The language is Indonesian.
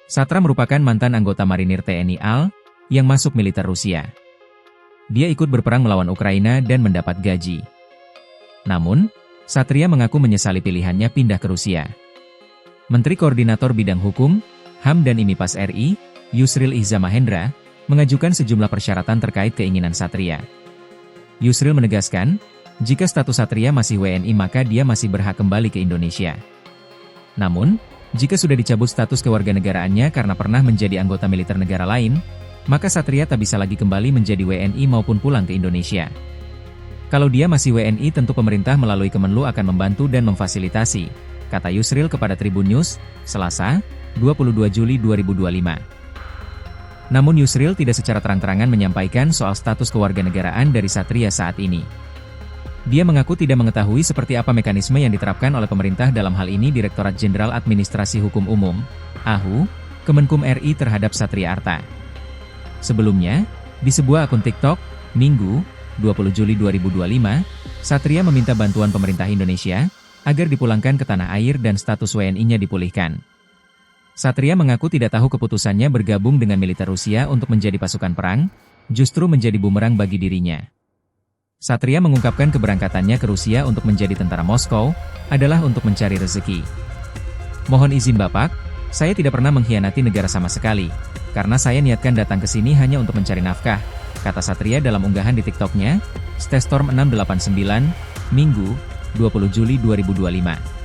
Satra merupakan mantan anggota marinir TNI AL yang masuk militer Rusia. Dia ikut berperang melawan Ukraina dan mendapat gaji. Namun, Satria mengaku menyesali pilihannya pindah ke Rusia. Menteri Koordinator Bidang Hukum, HAM dan IMIPAS RI, Yusril Iza Mahendra, mengajukan sejumlah persyaratan terkait keinginan Satria. Yusril menegaskan, jika status Satria masih WNI maka dia masih berhak kembali ke Indonesia. Namun, jika sudah dicabut status kewarganegaraannya karena pernah menjadi anggota militer negara lain, maka Satria tak bisa lagi kembali menjadi WNI maupun pulang ke Indonesia. Kalau dia masih WNI tentu pemerintah melalui Kemenlu akan membantu dan memfasilitasi, kata Yusril kepada Tribun News, Selasa, 22 Juli 2025. Namun Yusril tidak secara terang-terangan menyampaikan soal status kewarganegaraan dari Satria saat ini. Dia mengaku tidak mengetahui seperti apa mekanisme yang diterapkan oleh pemerintah dalam hal ini Direktorat Jenderal Administrasi Hukum Umum, AHU, Kemenkum RI terhadap Satria Arta. Sebelumnya, di sebuah akun TikTok, Minggu, 20 Juli 2025, Satria meminta bantuan pemerintah Indonesia agar dipulangkan ke tanah air dan status WNI-nya dipulihkan. Satria mengaku tidak tahu keputusannya bergabung dengan militer Rusia untuk menjadi pasukan perang, justru menjadi bumerang bagi dirinya. Satria mengungkapkan keberangkatannya ke Rusia untuk menjadi tentara Moskow adalah untuk mencari rezeki. Mohon izin Bapak, saya tidak pernah mengkhianati negara sama sekali, karena saya niatkan datang ke sini hanya untuk mencari nafkah, kata Satria dalam unggahan di TikTok-nya, Stestorm 689, Minggu, 20 Juli 2025.